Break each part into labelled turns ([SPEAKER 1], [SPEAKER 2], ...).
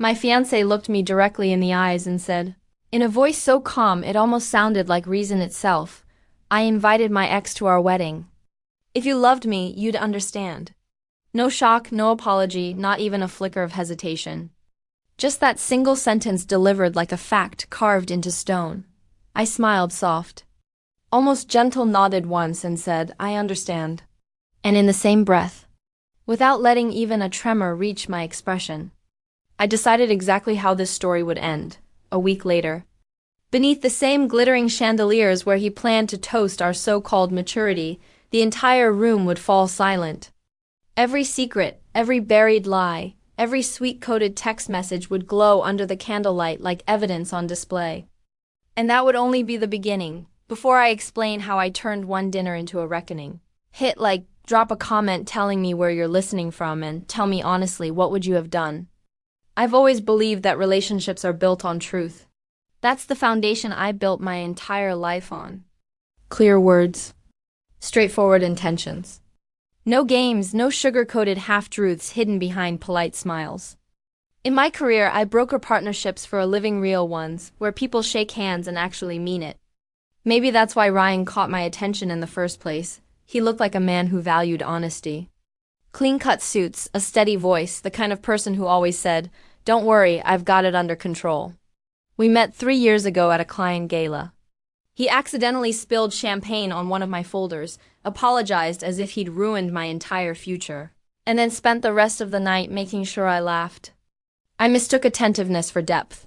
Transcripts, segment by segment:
[SPEAKER 1] My fiancé looked me directly in the eyes and said, in a voice so calm it almost sounded like reason itself, I invited my ex to our wedding. If you loved me, you'd understand. No shock, no apology, not even a flicker of hesitation. Just that single sentence delivered like a fact carved into stone. I smiled soft. Almost gentle, nodded once and said, I understand. And in the same breath, without letting even a tremor reach my expression, I decided exactly how this story would end, a week later. Beneath the same glittering chandeliers where he planned to toast our so-called maturity, the entire room would fall silent. Every secret, every buried lie, every sweet-coated text message would glow under the candlelight like evidence on display. And that would only be the beginning, before I explain how I turned one dinner into a reckoning. Hit like, drop a comment telling me where you're listening from and tell me honestly what would you have done. I've always believed that relationships are built on truth. That's the foundation I built my entire life on. Clear words. Straightforward intentions. No games, no sugar-coated half-truths hidden behind polite smiles. In my career, I broker partnerships for a living real ones, where people shake hands and actually mean it. Maybe that's why Ryan caught my attention in the first place. He looked like a man who valued honesty. Clean-cut suits, a steady voice, the kind of person who always said, don't worry, I've got it under control. We met 3 years ago at a client gala. He accidentally spilled champagne on one of my folders, apologized as if he'd ruined my entire future, and then spent the rest of the night making sure I laughed. I mistook attentiveness for depth.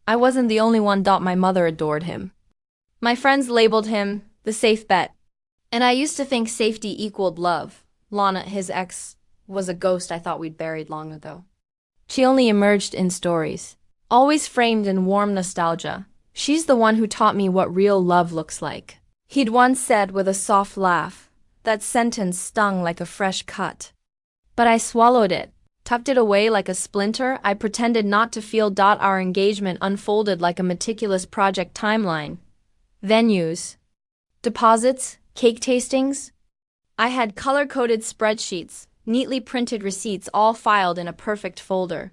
[SPEAKER 1] I wasn't the only one. My mother adored him. My friends labeled him the safe bet. And I used to think safety equaled love. Lana, his ex, was a ghost I thought we'd buried long ago. She only emerged in stories, always framed in warm nostalgia. She's the one who taught me what real love looks like. He'd once said with a soft laugh. That sentence stung like a fresh cut. But I swallowed it, tucked it away like a splinter. I pretended not to feel. Our engagement unfolded like a meticulous project timeline. Venues, deposits, cake tastings. I had color-coded spreadsheets, neatly printed receipts all filed in a perfect folder.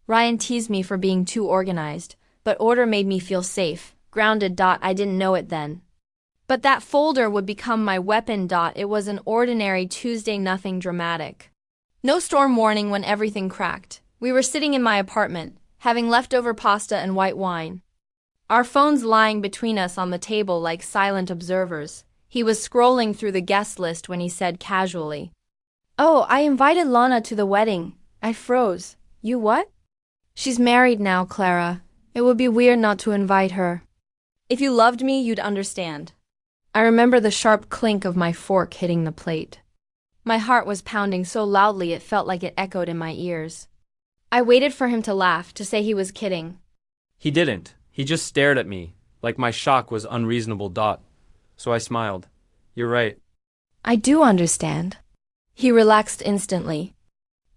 [SPEAKER 1] Ryan teased me for being too organized, but order made me feel safe, grounded. I didn't know it then. But that folder would become my weapon. It was an ordinary Tuesday, nothing dramatic. No storm warning when everything cracked. We were sitting in my apartment, having leftover pasta and white wine. Our phones lying between us on the table like silent observers. He was scrolling through the guest list when he said casually, oh, I invited Lana to the wedding. I froze. You what? She's married now, Clara. It would be weird not to invite her. If you loved me, you'd understand. I remember the sharp clink of my fork hitting the plate. My heart was pounding so loudly it felt like it echoed in my ears. I waited for him to laugh, to say he was kidding.
[SPEAKER 2] He didn't. He just stared at me, like my shock was unreasonable. So I smiled. You're right.
[SPEAKER 1] I do understand. He relaxed instantly.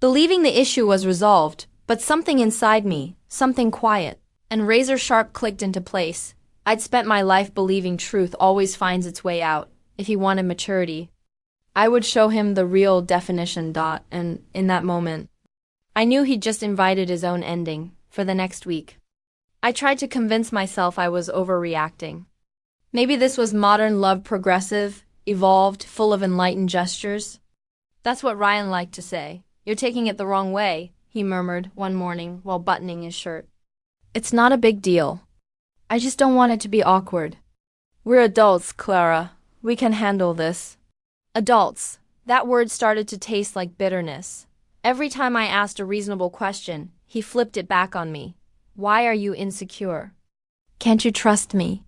[SPEAKER 1] Believing the issue was resolved, but something inside me, something quiet and razor-sharp clicked into place. I'd spent my life believing truth always finds its way out. If he wanted maturity, I would show him the real definition. And in that moment, I knew he'd just invited his own ending for the next week. I tried to convince myself I was overreacting. Maybe this was modern love, progressive, evolved, full of enlightened gestures. That's what Ryan liked to say. You're taking it the wrong way, he murmured one morning while buttoning his shirt. It's not a big deal. I just don't want it to be awkward. We're adults, Clara. We can handle this. Adults. That word started to taste like bitterness. Every time I asked a reasonable question, he flipped it back on me. Why are you insecure? Can't you trust me?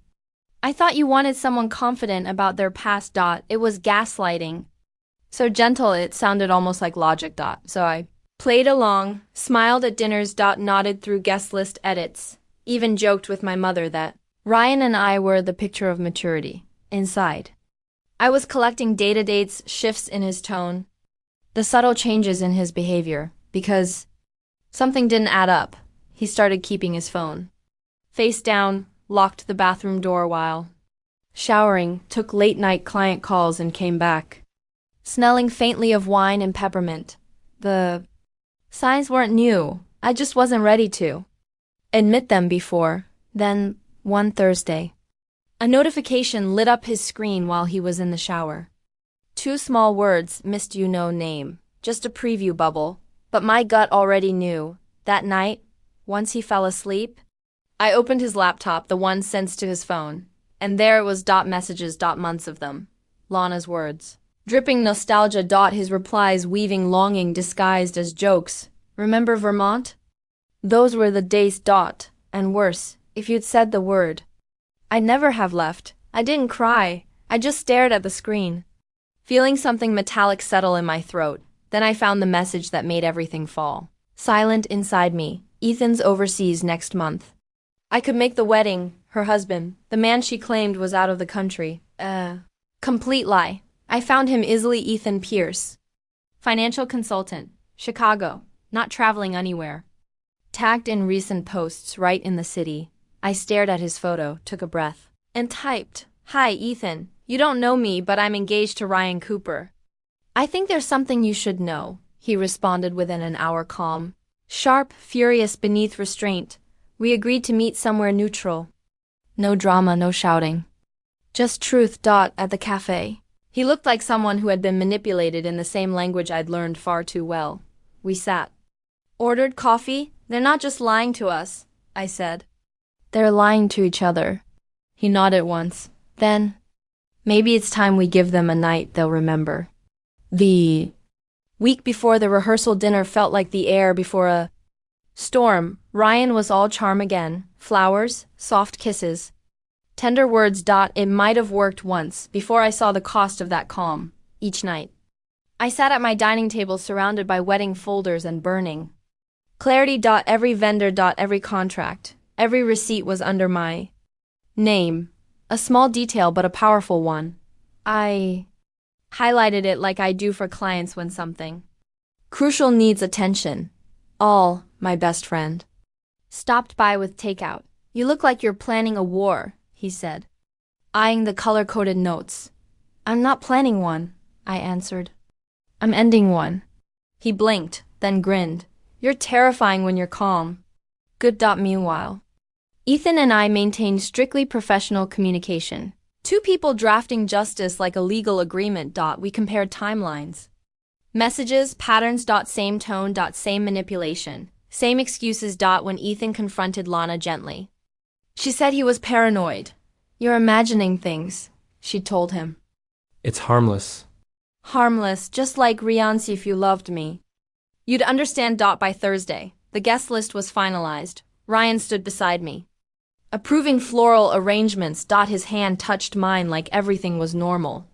[SPEAKER 1] I thought you wanted someone confident about their past. It was gaslighting. So gentle it sounded almost like logic. So I played along, smiled at dinners. Nodded through guest list edits, even joked with my mother that Ryan and I were the picture of maturity. Inside, I was collecting data dates, shifts in his tone, the subtle changes in his behavior, because something didn't add up. He started keeping his phone face down, locked the bathroom door while showering, took late-night client calls and came back, smelling faintly of wine and peppermint. The signs weren't new. I just wasn't ready to admit them before. Then, one Thursday, a notification lit up his screen while he was in the shower. 2 small words, missed you no name, just a preview bubble, but my gut already knew. That night, once he fell asleep, I opened his laptop, the one sent to his phone, and there it was, messages, months of them. Lana's words. Dripping nostalgia, his replies weaving longing disguised as jokes. Remember Vermont? Those were the days, and worse, if you'd said the word. I'd never have left. I didn't cry. I just stared at the screen, feeling something metallic settle in my throat. Then I found the message that made everything fall silent inside me. Ethan's overseas next month. I could make the wedding. Her husband, the man she claimed was out of the country. Complete lie. I found him easily. Ethan Pierce, financial consultant, Chicago, not traveling anywhere. Tagged in recent posts right in the city. I stared at his photo, took a breath, and typed, "Hi, Ethan. You don't know me, but I'm engaged to Ryan Cooper." "I think there's something you should know," he responded within an hour, calm, sharp, furious beneath restraint. "We agreed to meet somewhere neutral. No drama, no shouting. Just truth. At the cafe." He looked like someone who had been manipulated in the same language I'd learned far too well. We sat. Ordered coffee. "They're not just lying to us," I said. "They're lying to each other." He nodded once. Then, "Maybe it's time we give them a night they'll remember." The week before the rehearsal dinner felt like the air before a storm. Ryan was all charm again. Flowers, soft kisses, tender words. It might have worked once, before I saw the cost of that calm. Each night, I sat at my dining table surrounded by wedding folders and burning clarity. Every vendor. Every contract. Every receipt was under my name. A small detail, but a powerful one. I highlighted it like I do for clients when something crucial needs attention. All, my best friend stopped by with takeout. "You look like you're planning a war," he said, eyeing the color-coded notes. "I'm not planning one," I answered. "I'm ending one." He blinked, then grinned. "You're terrifying when you're calm." Good. Meanwhile, Ethan and I maintained strictly professional communication. 2 people drafting justice like a legal agreement. We compared timelines. Messages, patterns. Same tone. Same manipulation. Same excuses. When Ethan confronted Lana gently, she said he was paranoid. "You're imagining things," she told him.
[SPEAKER 2] It's harmless.
[SPEAKER 1] Harmless, just like Fiancé. "If you loved me, you'd understand." By Thursday, the guest list was finalized. Ryan stood beside me, approving floral arrangements. His hand touched mine like everything was normal.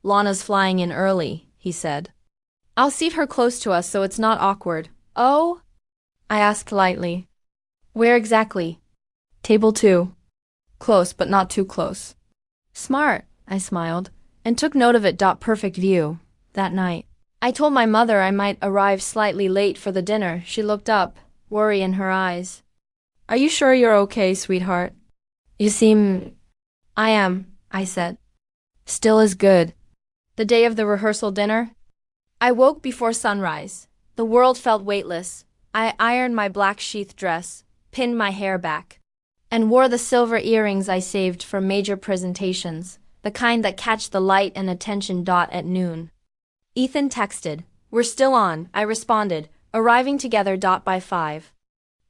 [SPEAKER 1] "Lana's flying in early," he said. "I'll seat her close to us so it's not awkward." "Oh?" I asked lightly. "Where exactly?" "Table 2. Close, but not too close." "Smart," I smiled, and took note of it. Perfect view. That night, I told my mother I might arrive slightly late for the dinner. She looked up, worry in her eyes. "Are you sure you're okay, sweetheart? You seem—" "I am," I said. "Still is good." The day of the rehearsal dinner, I woke before sunrise. The world felt weightless. I ironed my black sheath dress, pinned my hair back, and wore the silver earrings I saved for major presentations, the kind that catch the light and attention. At noon, Ethan texted. "We're still on," I responded, arriving together. By 5.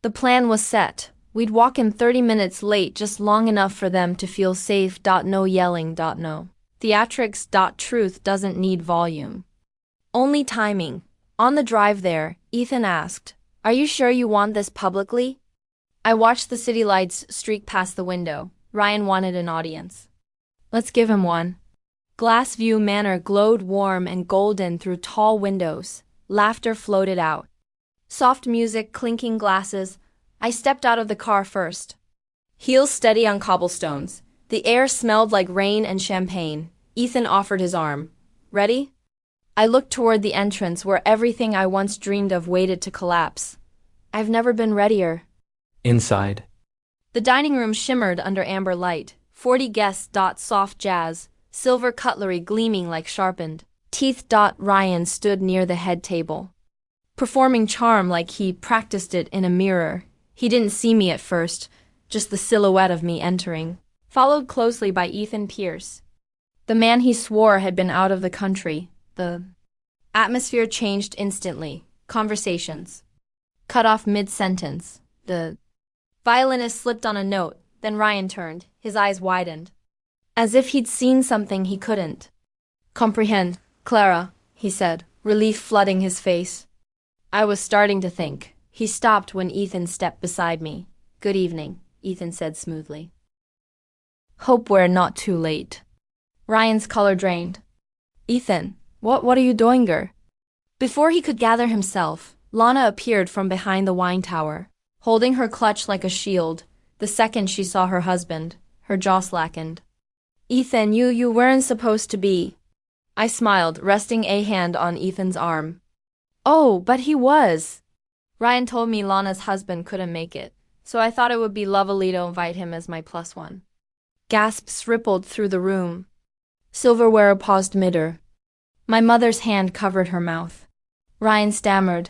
[SPEAKER 1] The plan was set. We'd walk in 30 minutes late, just long enough for them to feel safe. No yelling. No theatrics. Truth doesn't need volume, only timing. On the drive there, Ethan asked, "Are you sure you want this publicly?" I watched the city lights streak past the window. Ryan wanted an audience. Let's give him one. Glassview Manor glowed warm and golden through tall windows. Laughter floated out. Soft music, clinking glasses. I stepped out of the car first. Heels steady on cobblestones. The air smelled like rain and champagne. Ethan offered his arm. "Ready?" I looked toward the entrance where everything I once dreamed of waited to collapse. I've never been readier.
[SPEAKER 2] Inside.
[SPEAKER 1] The dining room shimmered under amber light. 40 guests. Soft jazz, silver cutlery gleaming like sharpened teeth. Ryan stood near the head table, performing charm like he practiced it in a mirror. He didn't see me at first, just the silhouette of me entering, followed closely by Ethan Pierce. The man he swore had been out of the country. The atmosphere changed instantly. Conversations cut off mid-sentence. The violinist slipped on a note, then Ryan turned, his eyes widened, as if he'd seen something he couldn't comprehend. Clara, he said, relief flooding his face. I was starting to think. He stopped when Ethan stepped beside me. Good evening, Ethan said smoothly. Hope we're not too late. Ryan's color drained. Ethan, what are you doing here? Before he could gather himself, Lana appeared from behind the wine tower, holding her clutch like a shield. The second she saw her husband, her jaw slackened. Ethan, you weren't supposed to be. I smiled, resting a hand on Ethan's arm. Oh, but he was. Ryan told me Lana's husband couldn't make it, so I thought it would be lovely to invite him as my plus one. Gasps rippled through the room. Silverware paused mid-air. My mother's hand covered her mouth. Ryan stammered.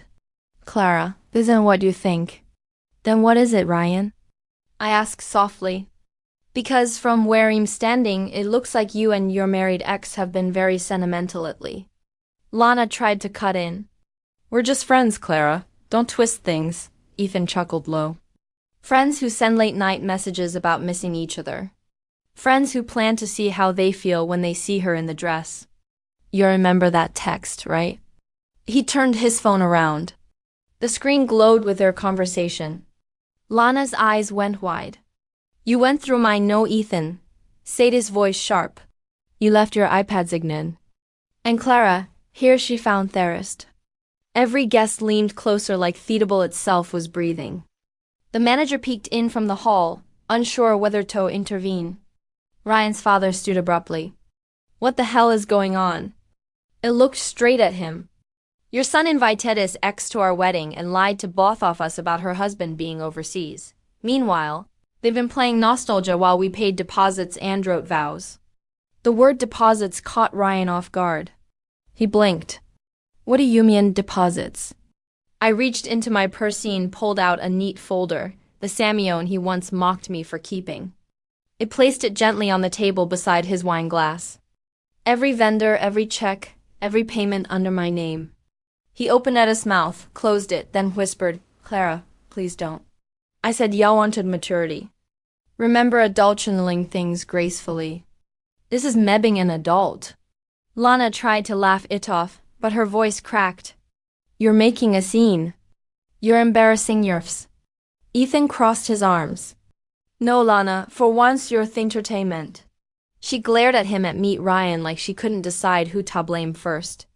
[SPEAKER 1] Clara, this isn't what you think. Then what is it, Ryan? I asked softly. Because from where I'm standing, it looks like you and your married ex have been very sentimental lately. Lana tried to cut in. We're just friends, Clara. Don't twist things, Ethan chuckled low. Friends who send late-night messages about missing each other. Friends who plan to see how they feel when they see her in the dress. You remember that text, right? He turned his phone around. The screen glowed with their conversation. Lana's eyes went wide. You went through my no, Ethan, said his voice sharp. You left your iPads ignin. And Clara, here she found Therist. Every guest leaned closer like Theatable itself was breathing. The manager peeked in from the hall, unsure whether to intervene. Ryan's father stood abruptly. What the hell is going on? It looked straight at him. Your son invited his ex to our wedding and lied to both of us about her husband being overseas. Meanwhile, they've been playing nostalgia while we paid deposits and wrote vows. The word deposits caught Ryan off guard. He blinked. What do you mean, deposits? I reached into my purse and pulled out a neat folder, the Samione he once mocked me for keeping. It placed it gently on the table beside his wine glass. Every vendor, every check, every payment under my name. He opened at his mouth, closed it, then whispered, Clara, please don't. I said y'all wanted maturity. Remember adult-channeling things gracefully. This is mebbing an adult. Lana tried to laugh it off, but her voice cracked. You're making a scene. You're embarrassing yourselves. Ethan crossed his arms. No, Lana, for once you're entertainment. She glared at him at meet Ryan like she couldn't decide who to blame first.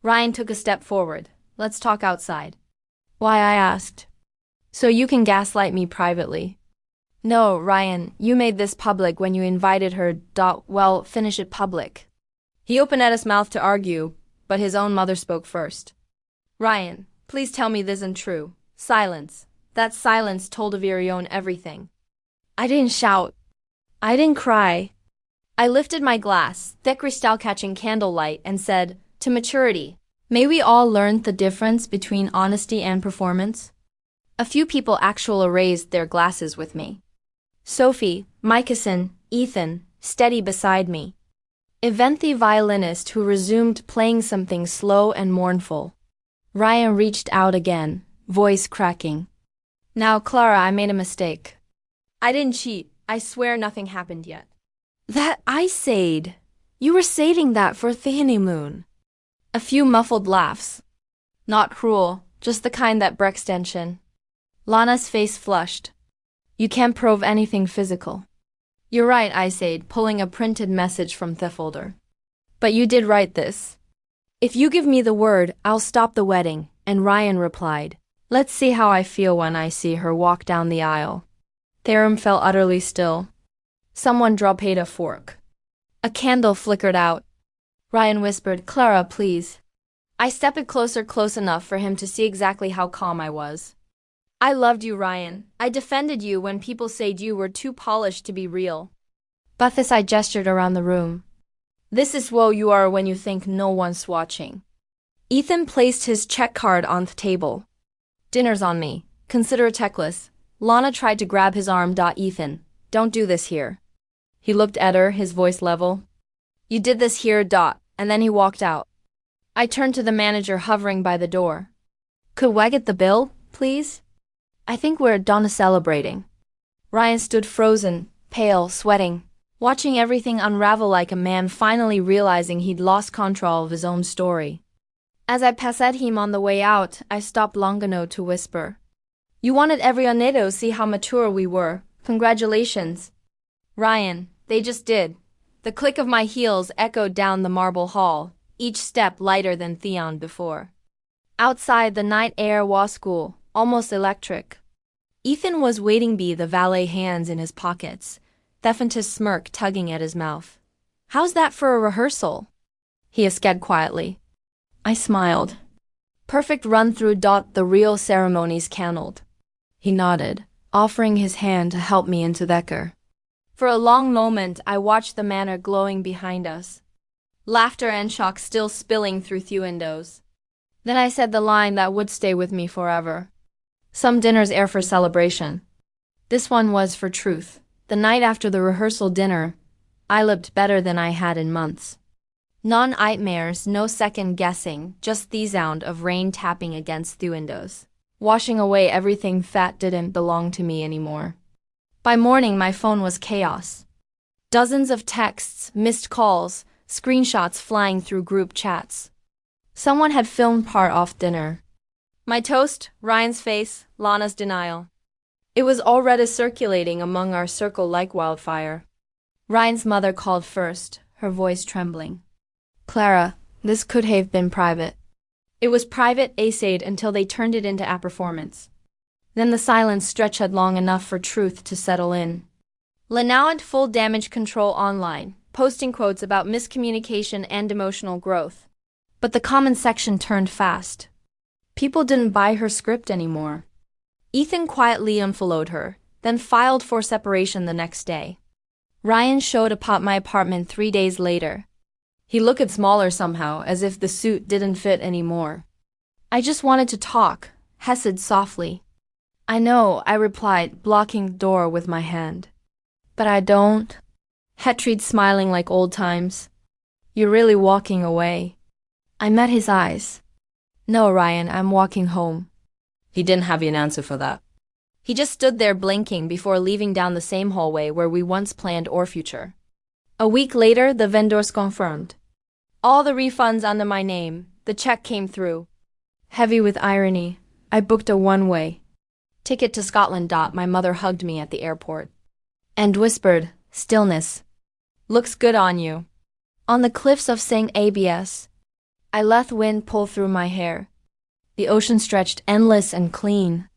[SPEAKER 1] Ryan took a step forward. Let's talk outside. Why, I asked. So you can gaslight me privately. No, Ryan, you made this public when you invited her. Well, finish it public. He opened at his mouth to argue, but his own mother spoke first. Ryan, please tell me this isn't true. Silence. That silence told of your own everything. I didn't shout. I didn't cry. I lifted my glass, thick crystal catching candlelight, and said, to maturity. May we all learn the difference between honesty and performance? A few people actually raised their glasses with me. Sophie, Michelson, Ethan, steady beside me. Event the violinist who resumed playing something slow and mournful. Ryan reached out again, voice cracking. Now, Clara, I made a mistake. I didn't cheat. I swear nothing happened yet. That I said. You were saving that for the honeymoon. A few muffled laughs. Not cruel, just the kind that breaks tension. Lana's face flushed. You can't prove anything physical. You're right, I said, pulling a printed message from the folder. But you did write this. If you give me the word, I'll stop the wedding, and Ryan replied. Let's see how I feel when I see her walk down the aisle. Theron fell utterly still. Someone dropped a fork. A candle flickered out. Ryan whispered, Clara, please. I stepped closer, close enough for him to see exactly how calm I was. I loved you, Ryan. I defended you when people said you were too polished to be real. But this, I gestured around the room. This is what you are when you think no one's watching. Ethan placed his check card on the table. Dinner's on me. Consider it techless. Lana tried to grab his arm. Ethan, don't do this here. He looked at her, his voice level. You did this here. And then he walked out. I turned to the manager hovering by the door. Could we get the bill, please? I think we're done celebrating. Ryan stood frozen, pale, sweating, watching everything unravel like a man finally realizing he'd lost control of his own story. As I passed him on the way out, I stopped long enough to whisper. You wanted everyone to see how mature we were. Congratulations. Ryan, they just did. The click of my heels echoed down the marble hall, each step lighter than Theon before. Outside, the night air was cool, almost electric. Ethan was waiting by the valet, hands in his pockets, defiant smirk tugging at his mouth. How's that for a rehearsal? He asked quietly. I smiled. Perfect run-through. The real ceremony's canceled. He nodded, offering his hand to help me into the car. For a long moment I watched the manor glowing behind us, laughter and shock still spilling through the windows. Then I said the line that would stay with me forever. Some dinners are for celebration. This one was for truth. The night after the rehearsal dinner, I lived better than I had in months. No nightmares, no second guessing, just the sound of rain tapping against the windows, washing away everything that didn't belong to me anymore. By morning my phone was chaos. Dozens of texts, missed calls, screenshots flying through group chats. Someone had filmed part of dinner. My toast, Ryan's face, Lana's denial. It was already circulating among our circle like wildfire. Ryan's mother called first, her voice trembling. Clara, this could have been private. It was private, I said, until they turned it into a performance. Then the silence stretched long enough for truth to settle in. Now at full damage control online, posting quotes about miscommunication and emotional growth. But the comment section turned fast. People didn't buy her script anymore. Ethan quietly unfollowed her, then filed for separation the next day. Ryan showed up at my apartment 3 days later. He looked smaller somehow, as if the suit didn't fit anymore. I just wanted to talk, he said softly. I know, I replied, blocking the door with my hand. But I don't. Hettried, smiling like old times. You're really walking away. I met his eyes. No, Ryan, I'm walking home. He didn't have an answer for that. He just stood there blinking before leaving down the same hallway where we once planned our future. A week later, the vendors confirmed. All the refunds under my name. The check came through. Heavy with irony, I booked a one-way ticket to Scotland. My mother hugged me at the airport and whispered, stillness. Looks good on you. On the cliffs of St. Abies, I let wind pull through my hair. The ocean stretched endless and clean.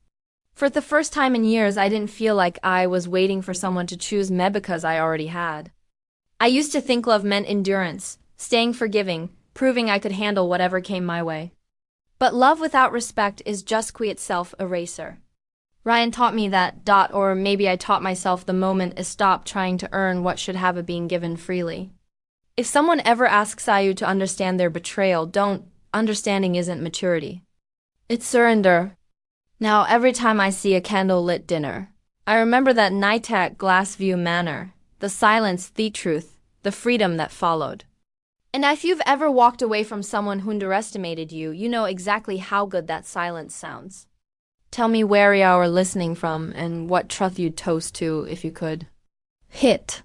[SPEAKER 1] For the first time in years, I didn't feel like I was waiting for someone to choose me because I already had. I used to think love meant endurance, staying forgiving, proving I could handle whatever came my way. But love without respect is just itself eraser. Ryan taught me that, or maybe I taught myself the moment I stopped trying to earn what should have been given freely. If someone ever asks you to understand their betrayal, don't. Understanding isn't maturity. It's surrender. Now every time I see a candle-lit dinner, I remember that night at Glassview Manor, the silence, the truth, the freedom that followed. And if you've ever walked away from someone who underestimated you, you know exactly how good that silence sounds. Tell me where you are listening from and what truth you'd toast to if you could. Hit.